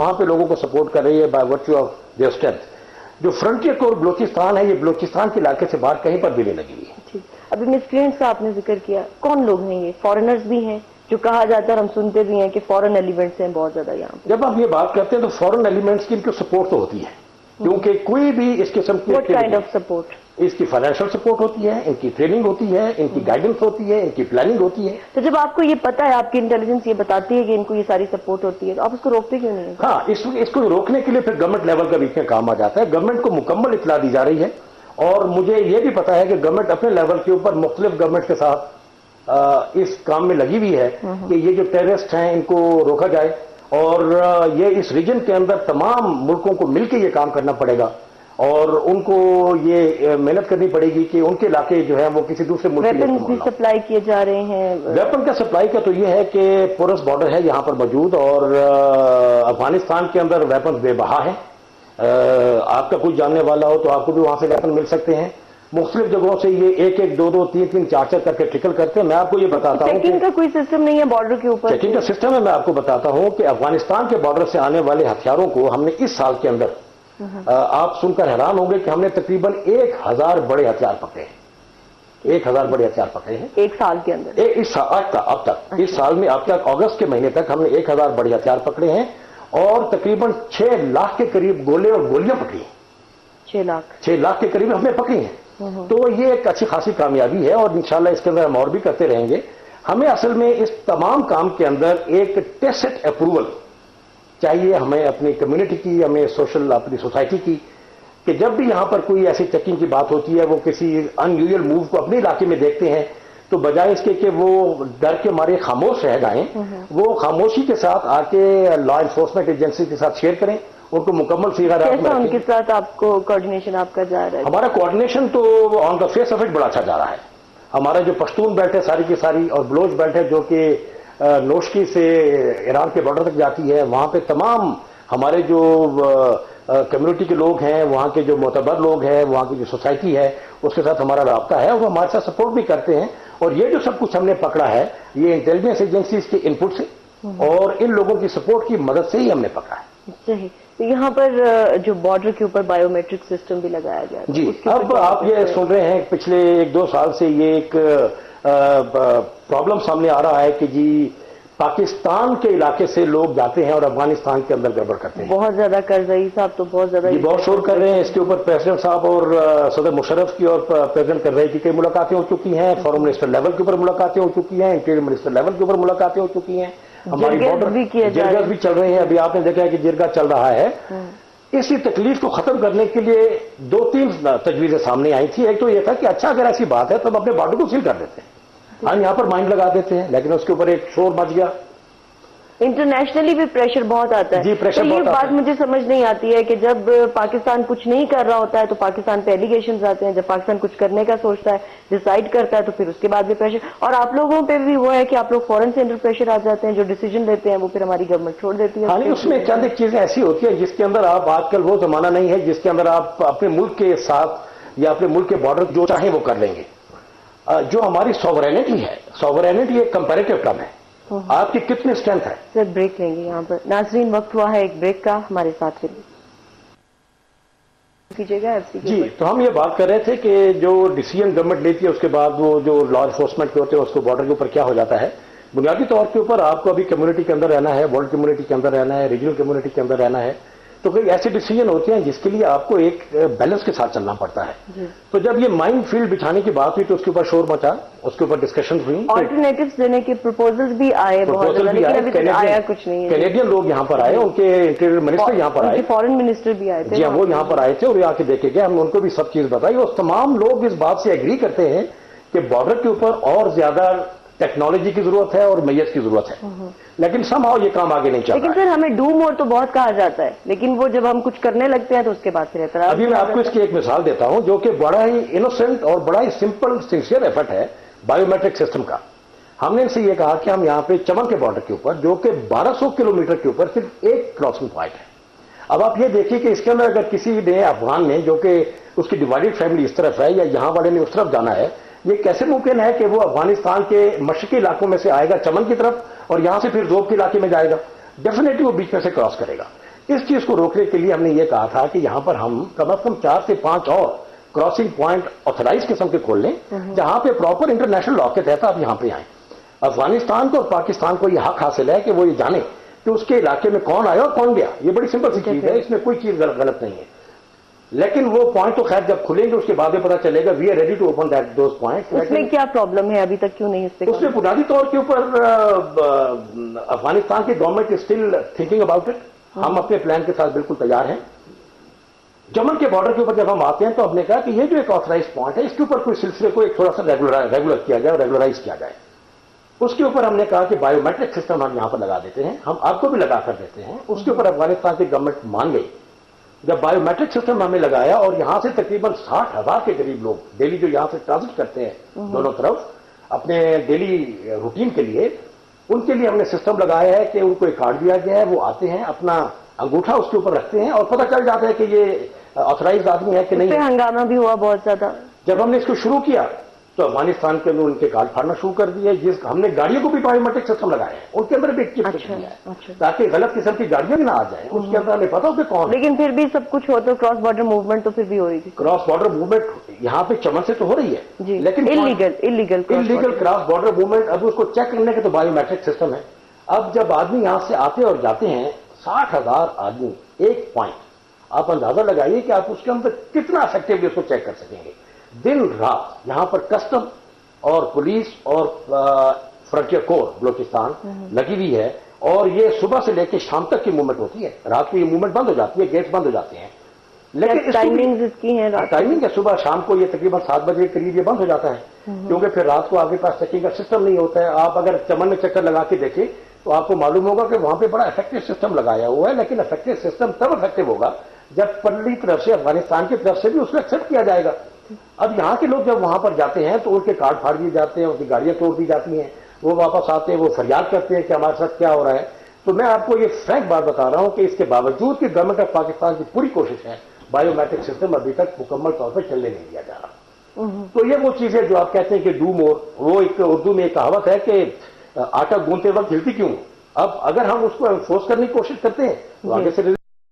वहां पे लोगों को सपोर्ट कर रही है by virtue of their strength. जो फ्रंटियर कोर बलूचिस्तान है, ये बलूचिस्तान के इलाके से बाहर कहीं पर भी नहीं लगी हुई है। अभी मिसक्रिएंट्स का आपने जिक्र किया, कौन लोग हैं ये? फॉरेनर्स भी हैं, जो कहा जाता है, हम सुनते भी हैं कि फॉरेन एलिमेंट्स हैं बहुत ज्यादा यहाँ पे। जब हम ये बात करते हैं तो फॉरेन एलिमेंट्स की इनको सपोर्ट तो होती है, क्योंकि कोई भी इस किस्म की व्हाट काइंड ऑफ सपोर्ट? इसकी फाइनेंशियल सपोर्ट होती है, इनकी ट्रेनिंग होती है, इनकी गाइडेंस होती है, इनकी प्लानिंग होती है। तो जब आपको ये पता है, आपकी इंटेलिजेंस ये बताती है कि इनको ये सारी सपोर्ट होती है, तो आप उसको रोकते क्यों नहीं है? हाँ, इसको रोकने के लिए फिर गवर्नमेंट लेवल का बीच में काम आ जाता है। गवर्नमेंट को मुकम्मल इत्तला दी जा रही है, और मुझे ये भी पता है कि गवर्नमेंट अपने लेवल के ऊपर मुख्तलिफ गवर्नमेंट के साथ इस काम में लगी हुई है कि ये जो टेररिस्ट हैं इनको रोका जाए, और ये इस रीजन के अंदर तमाम मुल्कों को मिलकर ये काम करना पड़ेगा, और उनको ये मेहनत करनी पड़ेगी कि उनके इलाके जो है वो किसी दूसरे मुल्क वेपन भी सप्लाई किए जा रहे हैं। वेपन का सप्लाई का तो ये है कि पोरस बॉर्डर है यहाँ पर मौजूद, और अफगानिस्तान के अंदर वेपन बेबहा है। आपका कुछ जानने वाला हो तो आपको भी वहां से वेपन मिल सकते हैं। मुख्तलिफ जगहों से ये 1-1, 2-2, 3-3, 4-4 करके ट्रिकल करते हैं। मैं आपको ये बताता हूँ, चेकिंग का कोई सिस्टम नहीं है बॉर्डर के ऊपर? चेकिंग का सिस्टम है। मैं आपको बताता हूँ कि अफगानिस्तान के बॉर्डर से आने वाले हथियारों को हमने इस साल के अंदर, आप सुनकर हैरान होंगे कि हमने तकरीबन 1000 बड़े हथियार पकड़े हैं। 1000 बड़े हथियार पकड़े हैं एक साल के अंदर? इस साल अब तक इस साल में अब तक अगस्त के महीने तक हमने 1000 बड़े हथियार पकड़े हैं, और तकरीबन 6 लाख के करीब गोले और गोलियां पकड़ी हैं। 6 लाख के करीब हमने पकड़ी हैं। तो ये एक अच्छी खासी कामयाबी है, और इंशाल्लाह इसके अंदर हम और भी करते रहेंगे। हमें असल में इस तमाम काम के अंदर एक टेसिट अप्रूवल चाहिए, हमें अपनी कम्युनिटी की, हमें सोशल अपनी सोसाइटी की, कि जब भी यहां पर कोई ऐसी चेकिंग की बात होती है, वो किसी अनयूजुअल मूव को अपने इलाके में देखते हैं, तो बजाय इसके कि वो डर के मारे खामोश रह जाएं, वो खामोशी के साथ आके लॉ एनफोर्समेंट एजेंसी के साथ शेयर करें, उनको मुकम्मल सीधा कैसा उनके साथ आपको कोऑर्डिनेशन आपका जा रहा है? हमारा कोऑर्डिनेशन तो on the face of it बड़ा अच्छा जा रहा है। हमारा जो पश्तून बेल्ट है सारी की सारी, और बलोच बेल्ट है जो कि नोशकी से ईरान के बॉर्डर तक जाती है, वहां पे तमाम हमारे जो कम्युनिटी के लोग हैं, वहां के जो मोतबर लोग हैं, वहां की जो सोसाइटी है, उसके साथ हमारा राब्ता है, और वो हमारे साथ सपोर्ट भी करते हैं। और ये जो सब कुछ हमने पकड़ा है, ये इंटेलिजेंस एजेंसीज के इनपुट से और इन लोगों की सपोर्ट की मदद से ही हमने पकड़ा है। सही। तो यहाँ पर जो बॉर्डर के ऊपर बायोमेट्रिक सिस्टम भी लगाया गया है। जी, अब आप ये सुन रहे हैं पिछले 1-2 साल से ये एक प्रॉब्लम सामने आ रहा है कि जी पाकिस्तान के इलाके से लोग जाते हैं और अफगानिस्तान के अंदर गड़बड़ करते हैं। बहुत ज्यादा करजई साहब तो बहुत ज्यादा बहुत शोर कर रहे हैं इसके ऊपर। प्रेसिडेंट साहब और सदर मुशर्रफ की और प्रेसिडेंट करजई की कई मुलाकातें हो चुकी हैं, फॉरेन मिनिस्टर लेवल के ऊपर मुलाकातें हो चुकी हैं, इंटीरियर मिनिस्टर लेवल के ऊपर मुलाकातें हो चुकी हैं, हमारी बॉर्डर जिरगा भी चल रहे हैं। अभी आपने देखा है कि जिरगा चल रहा है। इसी तकलीफ को खत्म करने के लिए 2-3 तजवीजें सामने आई थी। एक तो यह था कि अच्छा अगर ऐसी बात है तो हम अपने बॉर्डर को सील कर देते हैं, हम यहां पर माइंड लगा देते हैं, लेकिन उसके ऊपर एक शोर मच गया। इंटरनेशनली भी प्रेशर बहुत आता है। जी, प्रेशर तो ये बात मुझे समझ नहीं आती है कि जब पाकिस्तान कुछ नहीं कर रहा होता है तो पाकिस्तान पे एलिगेशंस आते हैं, जब पाकिस्तान कुछ करने का सोचता है, डिसाइड करता है, तो फिर उसके बाद भी प्रेशर। और आप लोगों पे भी वो है कि आप लोग फॉरेन से अंडर प्रेशर आ जाते हैं, जो डिसीजन लेते हैं वो फिर हमारी गवर्नमेंट छोड़ देती है। हाँ, नहीं, उसमें चंद एक चीजें ऐसी होती है जिसके अंदर आप, आजकल वो जमाना नहीं है जिसके अंदर आप अपने मुल्क के साथ या अपने मुल्क के बॉर्डर जो चाहें वो कर लेंगे। जो हमारी सॉवरेनिटी है, सॉवरेनिटी एक कंपैरेटिव टर्म है। आपकी कितनी स्ट्रेंथ है? सर ब्रेक लेंगे यहाँ पर। नाजरीन, वक्त हुआ है एक ब्रेक का, हमारे साथ कीजिएगा एफसी जी। तो हम ये बात कर रहे थे कि जो डिसीजन गवर्नमेंट लेती है उसके बाद वो जो लॉ एनफोर्समेंट के होते हैं उसको बॉर्डर के ऊपर क्या हो जाता है। बुनियादी तौर के ऊपर आपको अभी कम्युनिटी के अंदर रहना है, वर्ल्ड कम्युनिटी के अंदर रहना है, रीजनल कम्युनिटी के अंदर रहना है। तो कई ऐसे डिसीजन होते हैं जिसके लिए आपको एक बैलेंस के साथ चलना पड़ता है। तो जब ये माइंड फील्ड बिछाने की बात हुई तो उसके ऊपर शोर मचा, उसके ऊपर डिस्कशन हुई, ऑल्टरनेटिव्स देने के प्रपोजल्स भी आए, प्रपोजल भी आए, आया कुछ नहीं है। कैनेडियन लोग यहाँ पर आए, उनके इंटीरियर मिनिस्टर यहाँ पर आए, फॉरेन मिनिस्टर भी आए थे। जी, वो यहाँ पर आए थे और ये आके देखे गए, हमने उनको भी सब चीज बताई। और तमाम लोग इस बात से एग्री करते हैं कि बॉर्डर के ऊपर और ज्यादा टेक्नोलॉजी की जरूरत है और मैयत की जरूरत है, लेकिन समहाउ ये काम आगे नहीं चल रहा है। लेकिन सर हमें डू मोर तो बहुत कहा जाता है, लेकिन वो जब हम कुछ करने लगते हैं तो उसके बाद फिर एतराज। अभी मैं आपको इसकी एक मिसाल देता हूं जो कि बड़ा ही इनोसेंट और बड़ा ही सिंपल सिंसियर एफर्ट है बायोमेट्रिक सिस्टम का। हमने इनसे ये कहा कि हम यहाँ पे चमन के बॉर्डर के ऊपर, जो कि 1200 किलोमीटर के ऊपर सिर्फ एक क्रॉसिंग पॉइंट है। अब आप ये देखिए कि इसके अंदर अगर किसी ने, अफगान ने, जो कि उसकी डिवाइडेड फैमिली इस तरफ है या यहाँ वाले ने उस तरफ जाना है, ये कैसे मुमकिन है कि वो अफगानिस्तान के मशरकी इलाकों में से आएगा चमन की तरफ और यहां से फिर जोब के इलाके में जाएगा? डेफिनेटली वो बीच में से क्रॉस करेगा। اس چیز کو روکنے کے لیے ہم نے یہ کہا تھا کہ یہاں پر ہم کم از کم 4 سے 5 اور کراسنگ پوائنٹ آتھرائز قسم کے کھول لیں جہاں پہ پراپر انٹرنیشنل لا کے تحت آپ یہاں پہ آئیں. افغانستان کو اور پاکستان کو یہ حق حاصل ہے کہ وہ یہ جانے کہ اس کے علاقے میں کون آیا اور کون گیا. یہ بڑی سمپل سی چیز ہے, اس میں کوئی چیز غلط نہیں ہے. لیکن وہ پوائنٹ تو خیر جب کھلیں گے اس کے بعد پتا چلے گا. We are ready to open those point. اس میں کیا پرابلم ہے ابھی تک کیوں نہیں اس میں بنیادی طور کے اوپر افغانستان کی government is still thinking about it. ہم اپنے پلان کے ساتھ بالکل تیار ہیں. چمن کے بارڈر کے اوپر جب ہم آتے ہیں تو ہم نے کہا کہ یہ جو ایک آتھرائز پوائنٹ ہے اس کے اوپر کوئی سلسلے کو ایک تھوڑا سا ریگولر کیا جائے اور ریگولرائز کیا جائے. اس کے اوپر ہم نے کہا کہ بایو میٹرک سسٹم ہم یہاں پر لگا دیتے ہیں. ہم آپ کو بھی لگا کر دیتے ہیں. اس کے اوپر افغانستان کی گورنمنٹ مان گئی. جب بایو میٹرک سسٹم ہم نے لگایا اور یہاں سے تقریباً 60,000 کے قریب لوگ ڈیلی جو یہاں سے ٹرانزٹ کرتے ہیں دونوں طرف اپنے ڈیلی روٹین کے لیے, ان کے لیے ہم نے سسٹم لگایا ہے کہ ان کو ایک کارڈ دیا گیا ہے. وہ آتے ہیں, اپنا انگوٹھا اس کے اوپر رکھتے ہیں اور پتہ چل جاتا ہے کہ یہ آتھرائزڈ آدمی ہے کہ نہیں. ہنگامہ بھی ہوا بہت زیادہ. جب ہم نے اس کو شروع کیا تو افغانستان کے اندر ان کے کارڈ پھاڑنا شروع کر دیے. ہم نے گاڑیوں کو بھی بایو میٹرک سسٹم لگایا ہے, ان کے اندر بھی ایک چپ دیا ہے تاکہ غلط قسم کی گاڑیاں بھی نہ آ جائیں. اس کے اندر ہمیں پتا ہو کہ کون. لیکن پھر بھی سب کچھ ہو تو کراس بارڈر موومنٹ تو پھر بھی ہو رہی تھی. کراس بارڈر موومنٹ یہاں پہ چمن سے تو ہو رہی ہے لیکن انلیگل کراس بارڈر موومنٹ. اب اس کو چیک کرنے کے تو بایو میٹرک سسٹم ہے. اب جب آدمی یہاں سے آتے اور جاتے ہیں 60,000 آدمی ایک پوائنٹ, آپ اندازہ لگائیے کہ آپ اس کے اندر کتنا افیکٹولی اس کو چیک کر سکیں گے. دن رات یہاں پر کسٹم اور پولیس اور فرنٹیئر کور بلوچستان لگی ہوئی ہے اور یہ صبح سے لے کے شام تک کی موومنٹ ہوتی ہے. رات کو یہ موومنٹ بند ہو جاتی ہے, گیٹس بند ہو جاتے ہیں. لیکن ٹائمنگ اس کی ہے, ٹائمنگ ہے صبح شام کو یہ تقریباً 7 بجے کے قریب یہ بند ہو جاتا ہے کیونکہ پھر رات کو آگے پاس چیکنگ کا سسٹم نہیں ہوتا ہے. آپ اگر چمن میں چکر لگا کے دیکھیں تو آپ کو معلوم ہوگا کہ وہاں پہ بڑا افیکٹو سسٹم لگایا ہوا ہے. لیکن افیکٹو سسٹم تب افیکٹو ہوگا جب پرلی طرف سے افغانستان کی طرف سے بھی اس کو ایکسپٹ کیا جائے گا. اب یہاں کے لوگ جب وہاں پر جاتے ہیں تو ان کے کارڈ پھاڑ دیے جاتے ہیں, ان کی گاڑیاں توڑ دی جاتی ہیں. وہ واپس آتے ہیں, وہ فریاد کرتے ہیں کہ ہمارے ساتھ کیا ہو رہا ہے. تو میں آپ کو یہ فرینک بات بتا رہا ہوں کہ اس کے باوجود کہ گورنمنٹ آف پاکستان کی پوری کوشش ہے, بایو میٹرک سسٹم ابھی تک مکمل طور پر چلنے نہیں دیا جا رہا. تو یہ وہ چیزیں جو آپ کہتے ہیں کہ ڈو مور, وہ ایک اردو میں ایک کہاوت ہے کہ آٹا گوندتے وقت ہلتی کیوں. اب اگر ہم اس کو انفورس کرنے کی کوشش کرتے ہیں تو آگے سے